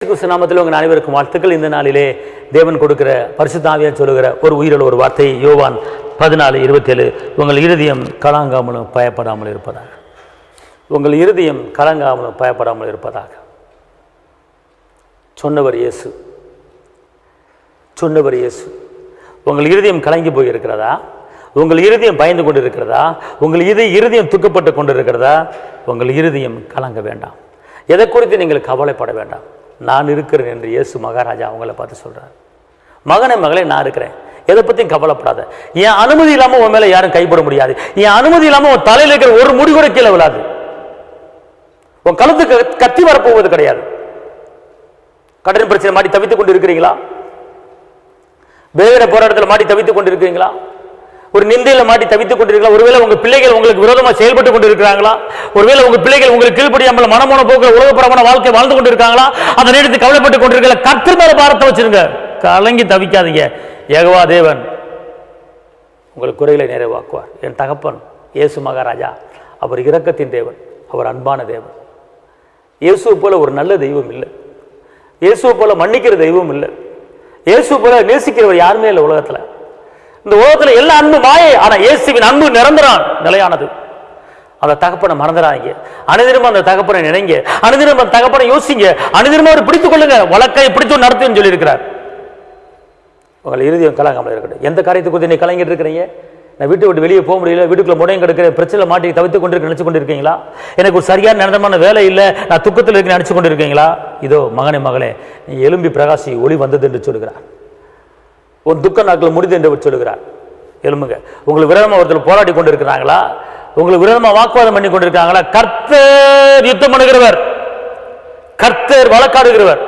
கிறிஸ்து நாமத்தில் உங்கள் அனைவருக்கும் வாழ்த்துக்கள். இந்த நாளிலே தேவன் கொடுக்கிற பரிசுத்த ஆவியார் சொல்லுகிற ஒரு உயிருள்ள ஒரு வார்த்தை யோவான் 14:27. உங்கள் இருதயம் கலங்காமலும் பயப்படாமல் இருப்பதாக. உங்கள் இருதயம் கலங்காமலும் பயப்படாமல் இருப்பதாக சொன்னவர் இயேசு. உங்கள் இருதயம் கலங்கி போய் இருக்கிறதா? உங்கள் இருதயம் பயந்து கொண்டு இருக்கிறதா? உங்கள் இருதயம் துக்கப்பட்டு கொண்டு இருக்கிறதா? உங்கள் இருதயம் கலங்க வேண்டாம். எதை குறித்து நீங்கள் கவலைப்பட வேண்டாம். நான் இருக்கிறேன் என்று இயேசு மகாராஜா அவங்கள பார்த்து சொல்றார். மகனே மகளே, நான் இருக்கிறேன், எதை பற்றியும் கவலைப்படாத. என் அனுமதி இல்லாமல் உன் மேலே யாரும் கைப்பட முடியாது. என் அனுமதி இல்லாமல் உன் தலையில் இருக்கிற ஒரு முடி கூட கீழே விழாது. உன் கழுத்துக்கு கத்தி வரப்போவது கிடையாது. கடன் பிரச்சனை மாட்டி தவித்துக் கொண்டு இருக்கிறீங்களா? வேதனை போராட்டத்தில் மாட்டி தவித்துக் கொண்டு இருக்கிறீங்களா? ஒரு நிந்தையில மாட்டி தவித்துக் கொண்டிருக்கலாம். ஒருவேளை உங்க பிள்ளைகள் உங்களுக்கு விரோதமாக செயல்பட்டு கொண்டு இருக்கிறாங்களா? ஒருவேளை உங்க பிள்ளைகள் உங்களுக்கு கீழ்ப்படியாமல் மனமோன போக்குற உலகப்புறமான வாழ்க்கை வாழ்ந்து கொண்டு இருக்காங்களா? அதை நேரத்து கவலைப்பட்டு கொண்டிருக்கல. கர்த்தர் மேல பாரத்தை வச்சிருங்க. கலங்கி தவிக்காதீங்க. யெகோவா தேவன் உங்களுக்கு குறைகளை நிறைவாக்குவார். என் தகப்பன் இயேசு மகாராஜா, அவர் இரக்கத்தின் தேவன், அவர் அன்பான தேவன். இயேசுவை போல ஒரு நல்ல தெய்வம் இல்லை. இயேசுவை போல மன்னிக்கிற தெய்வம் இல்லை. இயேசு போல நேசிக்கிறவர் யாருமே இல்லை உலகத்துல. இந்த உலகத்துல எல்லா அன்பு மாயை, ஆனா இயேசுவின் அன்பு நிரந்தரம், நிலையானது. அந்த தகப்பனை மறந்துடாதீங்க. அனுதினமும் அந்த தகப்பனை நினைங்க. அனுதினமும் அந்த தகப்பனை யோசிங்க. அனுதினமும் அவர் பிடித்துக் கொள்ளுங்க. வழக்கை பிடித்து நடத்துன்னு சொல்லி இருக்கிறார். உங்கள் இருதயம் கலங்காமல் இருக்கட்டும். எந்த காரியத்தை குறித்து நீ கலங்கிட்டு இருக்கிறீங்க? நான் வீட்டை விட்டு வெளியே போக முடியல, வீட்டுக்குள்ள முடையும் கிடக்கிறேன், பிரச்சனை மாட்டி தவித்துக் கொண்டு நினைச்சு கொண்டு இருக்கீங்களா? எனக்கு ஒரு சரியான நிரந்தரமான வேலை இல்லை, நான் துக்கத்தில் இருக்க நினைச்சு கொண்டு இருக்கீங்களா? இதோ மகனே மகளே, நீ எழும்பி பிரகாசி, ஒளி வந்தது என்று சொல்லுகிறார். உன் துக்க நாட்கள் முடிந்து என்று சொல்லுகிறார். எழும்புங்க. உங்களுக்கு விரோதமாக ஒருத்தர் போராடி கொண்டு இருக்கிறாங்களா? உங்களுக்கு விரோதமாக வாக்குவாதம் பண்ணி கொண்டிருக்காங்களா? கர்த்தர் யுத்தம் பண்ணுகிறவர், கர்த்தர் வழக்காடுகிறவர்.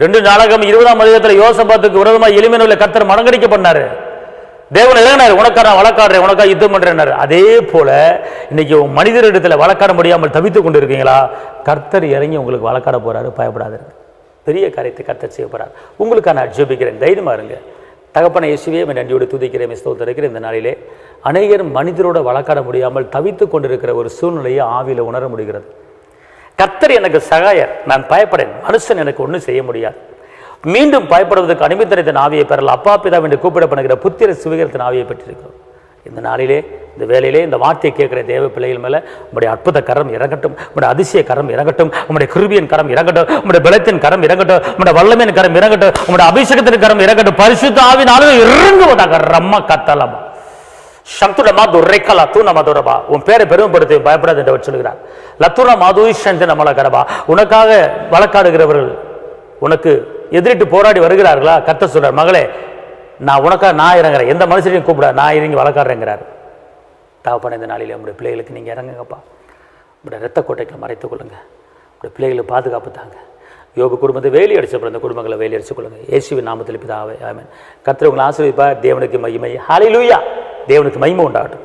2 நாளாகமம் 20ஆம் அதிகாரத்தில் யோசபாத்துக்கு விரோதமாக எளிமையான கர்த்தர் மடங்கடிக்க பண்ணாரு. தேவன் இறங்கினார், உனக்கா நான் வழக்காடுறேன், உனக்கா யுத்தம் பண்றேன். அதே போல இன்னைக்கு மனிதரிடத்துல வழக்காட முடியாமல் தவித்துக் கொண்டு இருக்கீங்களா? கர்த்தர் இறங்கி உங்களுக்கு வழக்காட போறாரு. பயப்படாதீங்க. பெரிய காரியத்தை கர்த்தர் செய்ய போறார். உங்களுக்கு நான் ஜெபிக்கிறேன், தைரியமா இருங்க. தகப்பனை இயேசுவே நன்றியோடு துதிக்கிறேன், ஸ்தோத்திரிக்கிறேன். இந்த நாளிலே அநேகர் மனிதரோட வழக்காட முடியாமல் தவித்துக் கொண்டிருக்கிற ஒரு சூழ்நிலையை ஆவியில உணர முடிகிறது. கர்த்தர் எனக்கு சகாயர், நான் பயப்படேன், மனுஷன் எனக்கு ஒன்றும் செய்ய முடியாது. மீண்டும் பயப்படுவதற்கு அனுமதித்த ஆவியை பெறலாம். அப்பா பிதா என்று கூப்பிடப்படுகிற புத்திர சுவிகரத்தின் ஆவியை பெற்றிருக்கிறோம். இந்த நாளிலே, இந்த வேலையிலே இந்த வார்த்தையை கேட்கிற தேவ பிள்ளைகள் மேல உங்களுடைய அற்புத கரம் இறங்கட்டும், உங்களுடைய அதிசய கரம் இறங்கட்டும், உங்களுடைய கிருபியின் கரம் இறங்கட்டும், உங்களுடைய பலத்தின் கரம் இறங்கட்டும், உங்களுடைய வல்லமையின் கரம் இறங்கட்டும், உங்களுடைய அபிஷேகத்தின் கரம் இறங்கட்டும். பரிசுத்த ஆவியினாலும் இறங்குவதாக. ரம்ம கத்தலமா சந்துடமா துரைக்கலா தூணமா துரபா. உன் பேரை பெருமைப்படுத்தி பயப்படாது என்று சொல்கிறார். லத்துனா மாதுஷன் நம்மள கரபா. உனக்காக வழக்காடுகிறவர்கள் உனக்கு எதிரிட்டு போராடி வருகிறார்களா? கர்த்தர் சொல்றார், மகளே நான் உனக்காக நான் இறங்குறேன், எந்த மனுஷனையும் கூப்பிட நான் இறங்கி வழக்காடுறேங்கிறார். தகப்பன இந்த நாளில் உங்களுடைய பிள்ளைகளுக்கு நீங்கள் இறங்குங்கப்பா. உங்களுடைய ரத்த கோட்டைகளை மறைத்துக் கொள்ளுங்க. உங்களுடைய பிள்ளைகளுக்கு பாதுகாப்பு தாங்க. யோபு குடும்பத்தை வேலி அடிச்சப்படும் அந்த குடும்பங்களை வேலி அடித்துக் கொள்ளுங்க. இயேசுவின் நாமத்தில் பிதாவே ஆமென். கர்த்தர் உங்களை ஆசீர்வதிப்பார். தேவனுக்கு மகிமை. ஹல்லேலூயா. தேவனுக்கு மகிமை உண்டாகட்டும்.